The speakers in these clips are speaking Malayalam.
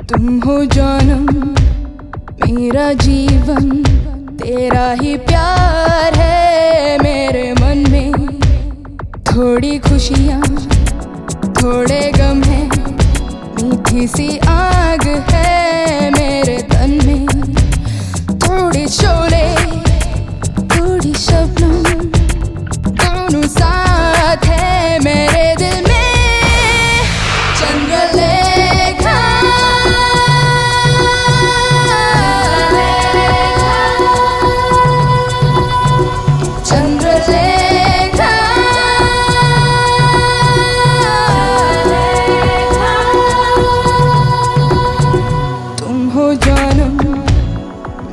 तुम हो जानम मेरा जीवन, तेरा ही प्यार है मेरे मन में। थोड़ी खुशियाँ थोड़े गम है, मीठी सी आग है मेरे तन में। थोड़ी शोले थोड़ी शबनम, दोनों साथ है मेरे दिल में। चंद्रलेखा चंद्रलेखा तुम हो जानम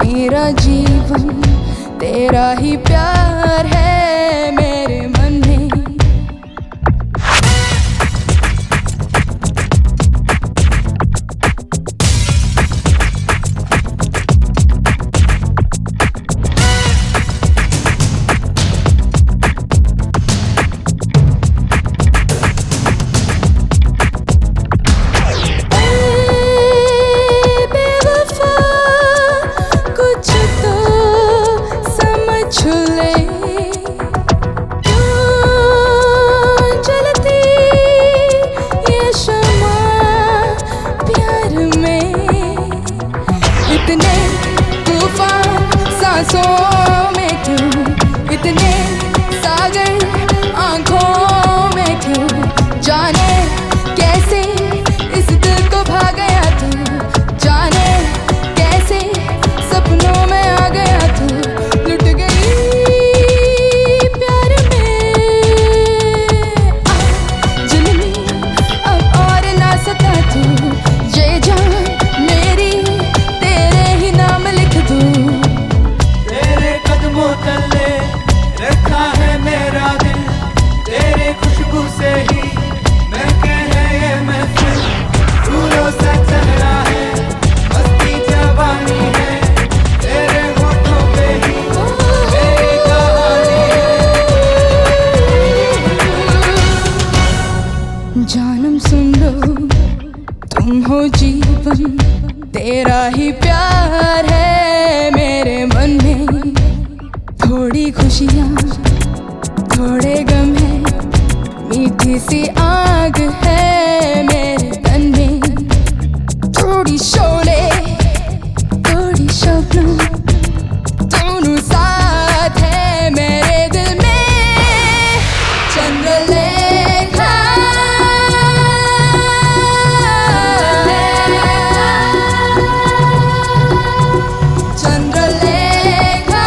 मेरा जीवन, तेरा ही प्यार है मेरे मन में। इतने तूफान सांसों में क्यों, इतने सागर आंखों में क्यों। जाने कैसे इस दिल को भा गया तू, जाने कैसे सपनों में आ गया तू। लुट गई प्यार में जुल्मी, अब और ना सका तू। ये जान मेरी तेरे ही नाम लिख दूं। तेरे कदमों तले रखा है मेरा दिल, तेरे खुशबू से ही मैं कह ये महफिल। फूलों से चेहरा है, मस्ती जवानी है, तेरे होठों पे ही मेरी कहानी है। जानम सुन लो, तुम हो जीवन, तेरा ही प्यार है मेरे मन में। थोड़ी खुशियाँ थोड़े गम है, मीठी सी आग है मेरे तन में। थोड़ी शोले थोड़ी शबनम, दोनों साथ है मेरे दिल में। चंद्रलेखा चंद्रलेखा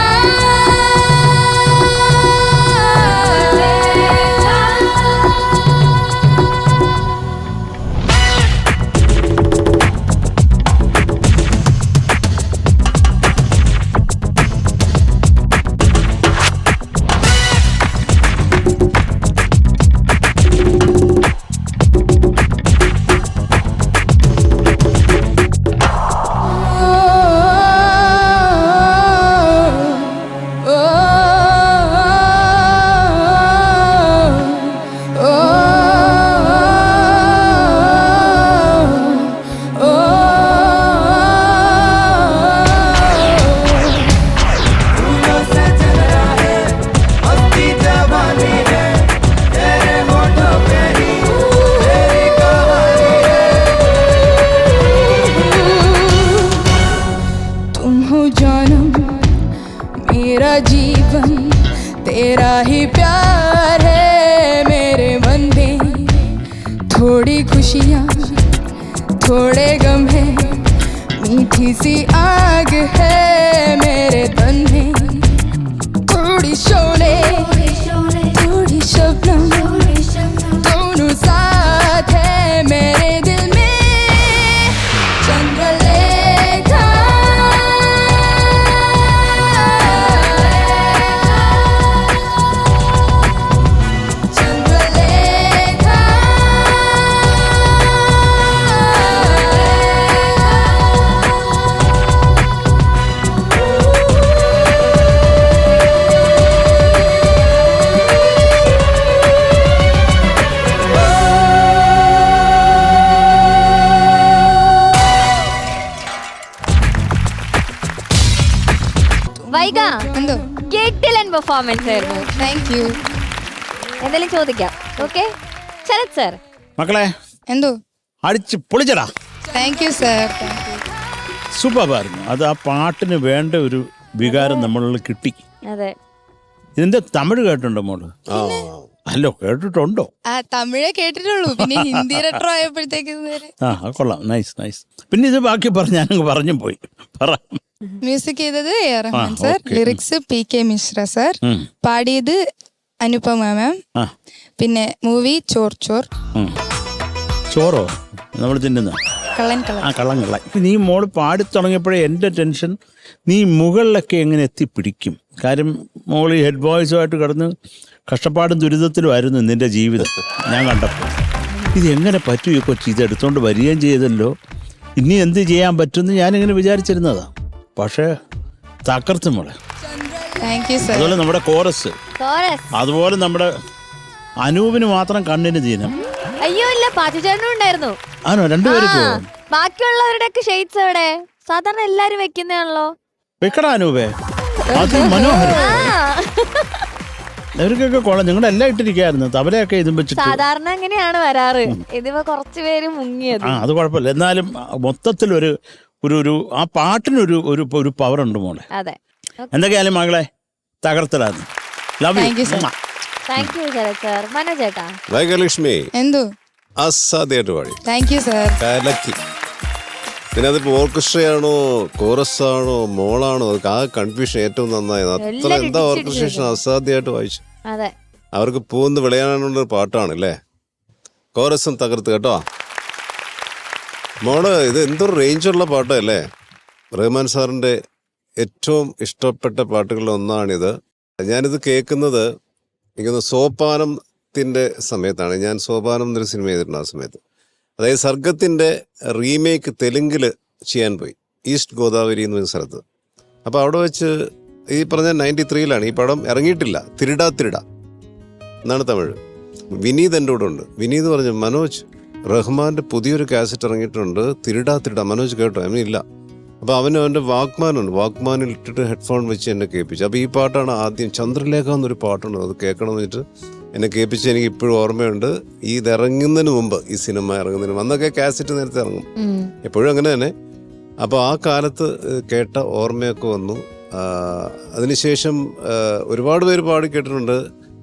फूलों से चेहरा है, मस्ती जवानी है, तेरे होठों पे ही मेरी कहानी है। तुम हो जानम मेरा जीवन, तेरा ही प्यार है मेरे मन में। थोड़ी खुशियाँ थोड़े गम है, मीठी सी आग है मेरे तन में। थोड़ी शोले थोड़ी शबनम, दोनों साथ है मेरे दिल में। चंद्रलेखा चंद्रलेखा പെർഫോമൻസ് ആയിരുന്നു. Thank you. എന്തെങ്കിലും ചോദിക്കാം. Okay Sharath sir. മക്കളെ എന്തോ അടിച്ച് പൊളിച്ചടാ. Thank you sir. സൂപ്പറായിരുന്നു. അത് ആ പാട്ടിന് വേണ്ട ഒരു വികാരം നമ്മളിൽ കിട്ടി. അതെ. ഇതിന്റെ തമിഴ് കേട്ടിട്ടുണ്ടോ മോള്? അല്ലോ കേട്ടിട്ടുണ്ടോ? തമിഴേ കേട്ടിട്ടുള്ളൂ, പിന്നെ ഹിന്ദി റെട്രോ ആയപ്പോഴത്തേക്ക് ആ കൊള്ളാം. Nice nice. പിന്നെ ഇത് ബാക്കി ഞാനങ്ങ് പറഞ്ഞു പോയി. പറ. മ്യൂസിക് ചെയ്തത് A.R. Rahman sir, okay. Lyrics PK Mishra sir, പാടിയത് അനുപമ മാം. പിന്നെ മൂവി ചോർ ചോർ. ചോറോ നമ്മൾ തിന്നുന്ന കള്ളൻ കള്ളൻ. ആ കള്ളം കള്ളം. നീ മോള് പാടി തുടങ്ങിയപ്പോഴേ എൻ്റെ ടെൻഷൻ നീ മുകളിലൊക്കെ എങ്ങനെ എത്തിപ്പിടിക്കും. കാര്യം മോൾ ഈ ഹെഡ് വോയിസുമായിട്ട് കിടന്ന് കഷ്ടപ്പാടും ദുരിതത്തിലുമായിരുന്നു നിന്റെ ജീവിതം. ഞാൻ കണ്ടപ്പോൾ ഇതെങ്ങനെ പറ്റും ഈ കൊച്ചി, ഇത് എടുത്തോണ്ട് വരികയും ചെയ്തല്ലോ, ഇനി എന്ത് ചെയ്യാൻ പറ്റുമെന്ന് ഞാനിങ്ങനെ വിചാരിച്ചിരുന്നതാ. പക്ഷേ തകർത്ത് മോളെ. Thank you sir. അതുപോലെ നമ്മുടെ കോറസ്, അതുപോലെ നമ്മുടെ അനൂപിന് മാത്രം കണ്ണിന് ദീനം. അയ്യോ ഇല്ല, പാച്ചുചേട്ടനും ഉണ്ടായിരുന്നു. ആണോ? രണ്ടുപേരും പോകും. ബാക്കിയുള്ളവരുടെ ഒക്കെ ഷെയ്ഡ്സ് എവിടെ? സാധാരണ എല്ലാരും വെക്കുന്നതാണല്ലോ. വെക്കടാ അനൂപേ, അത് മനോഹരം. അവർക്കൊക്കെ കൊള്ളാം. നിങ്ങളുടെ എല്ലാം ഇട്ടിരിക്കായിരുന്നു, തബലയൊക്കെ ഇതും വെച്ചിട്ട്. സാധാരണ അങ്ങനെയാണ് വരാറ്. ഇതിപ്പോ കുറച്ചു പേര് മുങ്ങിയത്. അത് കുഴപ്പമില്ല. എന്നാലും മൊത്തത്തിൽ ഒരു ഒരു ആ പാട്ടിനൊരു ഒരു ഒരു പവർ ഉണ്ട് മോളെ. അതെ. എന്തൊക്കെയായാലും മകളെ തകർത്തലാണ്. Love Thank you, you. sir. Thank you Sarath sir. മനോജേട്ടാ. വൈകലക്ഷ്മി എന്തോ അസാധ്യമായിട്ട് പാടി. Thank you sir. കലക്കി. പിന്നെ അതിപ്പോ ഓർക്കസ്ട്രയാണോ കോറസ് ആണോ മോളാണോ, അതൊക്കെ ആ കൺഫ്യൂഷൻ ഏറ്റവും നന്നായത്. അത്ര എന്താ ഓർക്കസ്ട്രേഷൻ അസാധ്യമായിട്ട് വായിച്ചു. അതെ. അവർക്ക് പൂന്ന് വിളയാനുള്ള പാട്ടാണ് അല്ലേ. കോറസും തകർത്ത് കേട്ടോ മോള്. ഇത് എന്തൊരു റേഞ്ചുള്ള പാട്ടല്ലേ. റഹ്മാൻ സാറിന്റെ ഏറ്റവും ഇഷ്ടപ്പെട്ട പാട്ടുകളിൽ ഒന്നാണിത്. ഞാനിത് കേൾക്കുന്നത് എനിക്കൊന്ന് സോപാനത്തിന്റെ സമയത്താണ്. ഞാൻ സോപാനം എന്നൊരു സിനിമ ചെയ്തിട്ടുണ്ട് ആ സമയത്ത്. അതായത് സർഗത്തിന്റെ റീമേക്ക് തെലുങ്കിൽ ചെയ്യാൻ പോയി, ഈസ്റ്റ് ഗോദാവരി എന്ന് പറഞ്ഞ സ്ഥലത്ത്. അപ്പോൾ അവിടെ വെച്ച് ഈ പറഞ്ഞ 93-ലാണ് ഈ പടം ഇറങ്ങിയിട്ടില്ല. തിരുടാ തിരുടാ എന്നാണ് തമിഴ്. വിനീത് എൻ്റെ കൂടെ ഉണ്ട്. വിനീത് പറഞ്ഞു, മനോജ് റഹ്മാന്റെ പുതിയൊരു കാസറ്റ് ഇറങ്ങിയിട്ടുണ്ട്, തിരുടാ തിരുടാ, മനോജ് കേട്ടോ? അവനില്ല. അപ്പോൾ അവൻ്റെ വാക്മാനുണ്ട്, വാക്മാനിൽ ഇട്ടിട്ട് ഹെഡ്ഫോൺ വെച്ച് എന്നെ കേൾപ്പിച്ചു. അപ്പോൾ ഈ പാട്ടാണ് ആദ്യം, ചന്ദ്രലേഖ എന്നൊരു പാട്ടുണ്ട്, അത് കേൾക്കണം എന്ന് വെച്ചിട്ട് എന്നെ കേൾപ്പിച്ച്. എനിക്ക് ഇപ്പോഴും ഓർമ്മയുണ്ട്. ഇത് ഇറങ്ങുന്നതിന് മുമ്പ്, ഈ സിനിമ ഇറങ്ങുന്നതിന് മുമ്പ്, അന്നൊക്കെ കാസറ്റ് നേരത്തെ ഇറങ്ങും, എപ്പോഴും അങ്ങനെ തന്നെ. അപ്പോൾ ആ കാലത്ത് കേട്ട ഓർമ്മയൊക്കെ വന്നു. അതിനുശേഷം ഒരുപാട് പേര് പാടി കേട്ടിട്ടുണ്ട്.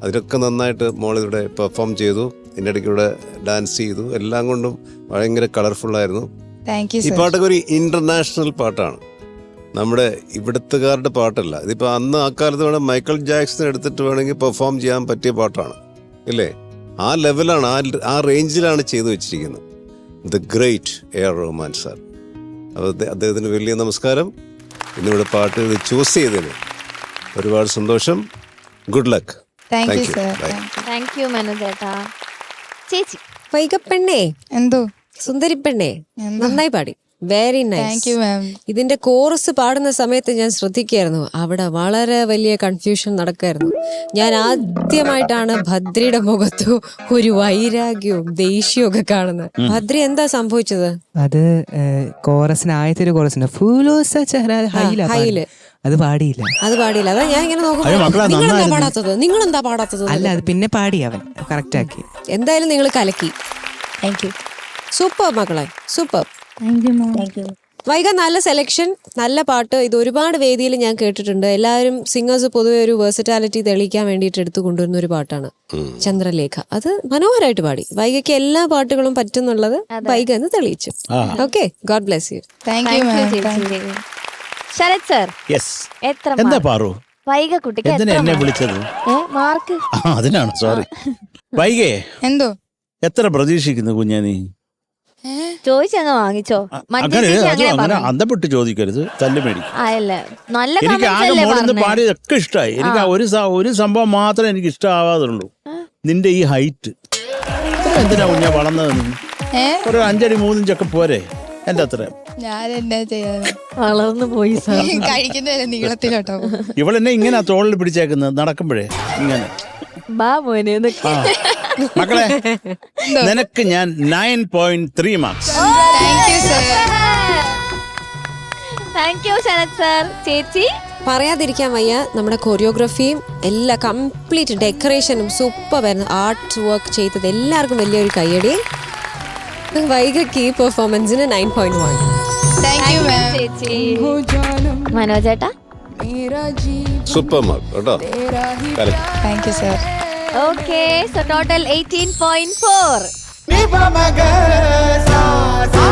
അതിലൊക്കെ നന്നായിട്ട് മോളിവിടെ പെർഫോം ചെയ്തു, ഇതിൻ്റെ ഇടയ്ക്കൂടെ ഡാൻസ് ചെയ്തു. എല്ലാം കൊണ്ടും ഭയങ്കര കളർഫുള്ളായിരുന്നു. ഈ പാട്ടൊക്കെ ഒരു ഇന്റർനാഷണൽ പാട്ടാണ്, നമ്മുടെ ഇവിടുത്തുകാരുടെ പാട്ടല്ല. ഇതിപ്പോൾ അന്ന് ആ കാലത്ത് വേണം മൈക്കിൾ ജാക്സൺ എടുത്തിട്ട് വേണമെങ്കിൽ പെർഫോം ചെയ്യാൻ പറ്റിയ പാട്ടാണ്, ഇല്ലേ? ആ ലെവലാണ്, ആ റേഞ്ചിലാണ് ചെയ്തു വെച്ചിരിക്കുന്നത്. The great A.R. Rahman sir. അപ്പോൾ അദ്ദേഹത്തിന് വലിയ നമസ്കാരം. ഇന്നിവിടെ പാട്ട് ഇത് ചൂസ് ചെയ്തതിന് ഒരുപാട് സന്തോഷം. Good luck. Thank you sir. Thank you മനോജേട്ടാ. ചേച്ചി. വൈകപ്പെണ്ണേ, എന്തോ സുന്ദരി പെണ്ണേ, നന്നായി പാടി. Very nice. Thank you ma'am. ഇതിന്റെ കോറസ് പാടുന്ന സമയത്ത് ഞാൻ ശ്രദ്ധിക്കായിരുന്നു, അവിടെ വളരെ വലിയ കൺഫ്യൂഷൻ നടക്കായിരുന്നു. ഞാൻ ആദ്യമായിട്ടാണ് ഭദ്രയുടെ മുഖത്ത് ഒരു വൈരാഗ്യവും ദേഷ്യവും ഒക്കെ കാണുന്നത്. ഭദ്ര, എന്താ സംഭവിച്ചത്? അത് കോറസിന് ആദ്യത്തെ ഒരു കോറസിന് ഹൈല് അത് പാടിയില്ല. അതാ ഞാൻ ഇങ്ങനെ നോക്കുമ്പോൾ നിങ്ങളെന്താ പാടാത്തത്? അല്ല, അത് പിന്നെ പാടി അവൻ കറക്റ്റ് ആക്കി. എന്തായാലും നിങ്ങൾ കലക്കി. Thank you. സൂപ്പർ മക്കളെ, സൂപ്പർ. വൈക, നല്ല സെലക്ഷൻ, നല്ല പാട്ട്. ഇത് ഒരുപാട് വേദിയിൽ ഞാൻ കേട്ടിട്ടുണ്ട്. എല്ലാവരും സിംഗേഴ്സ് പൊതുവെ ഒരു വേഴ്സറ്റാലിറ്റി തെളിയിക്കാൻ വേണ്ടിയിട്ട് എടുത്തു കൊണ്ടുവരുന്ന ഒരു പാട്ടാണ് ചന്ദ്രലേഖ. അത് മനോഹരമായിട്ട് പാടി. വൈകയ്ക്ക് എല്ലാ പാട്ടുകളും പറ്റുന്നുള്ളത് വൈക എന്ന് തെളിയിച്ചു. Okay, god bless you. Thank you ma'am. Sharath sir, എത്ര എന്താ പാറു വൈക കുട്ടിക്ക് എന്നെ വിളിച്ചത്? മാർക്ക് അതിനാണ്. സോറി വൈകേ. എന്തോ എത്ര പ്രതീക്ഷിക്കുന്നു കുഞ്ഞാ നീ? ചോദിച്ചങ്ങ് വാങ്ങിച്ചോ. അങ്ങനെ അന്തപ്പെട്ട് ചോദിക്കരുത്, തല്ല് മേടിക്കും. നല്ല എനിക്ക് ആകെ മോളിന്ന് പാടിയതൊക്കെ ഇഷ്ടമായി. എനിക്ക് ഒരു സംഭവം മാത്രമേ എനിക്ക് ഇഷ്ടമാവാതുള്ളൂ, നിന്റെ ഈ ഹൈറ്റ്. എന്തിനാ കുഞ്ഞാ വളർന്നത്? ഒരു 5 അടി 3 ഇഞ്ചൊക്കെ പോരെ എന്റെ അത്ര. ഞാൻ എന്നാ ചെയ്യാതെ വളർന്നു പോയി കഴിക്കുന്ന നീളത്തിലോട്ടോ. ഇവളെന്നെ ഇങ്ങനെ തോളിൽ പിടിച്ചേക്കുന്നത് നടക്കുമ്പോഴേ ഇങ്ങനെ. മക്കളെ, നിനക്ക് ഞാൻ 9.3 marks. Thank you Sarath sir. ചേച്ചി പറയാതിരിക്കാൻ വയ്യ. നമ്മുടെ കൊറിയോഗ്രഫിയും എല്ലാ കംപ്ലീറ്റ് ഡെക്കറേഷനും സൂപ്പറായിരുന്നു. ആർട്ട് വർക്ക് ചെയ്തത് എല്ലാവർക്കും വലിയൊരു കയ്യടി. വൈകയ്ക്ക് ഈ പെർഫോമൻസിന് 9.1. താങ്ക് യു ചേച്ചി. हो जानम മനോജേട്ടാ मेरा जीवन സൂപ്പർ മാർക്ക് കേട്ടോ. तेरा ही Correct. Thank you sir. Okay so total 18.4. Ni pa ma ga sa sa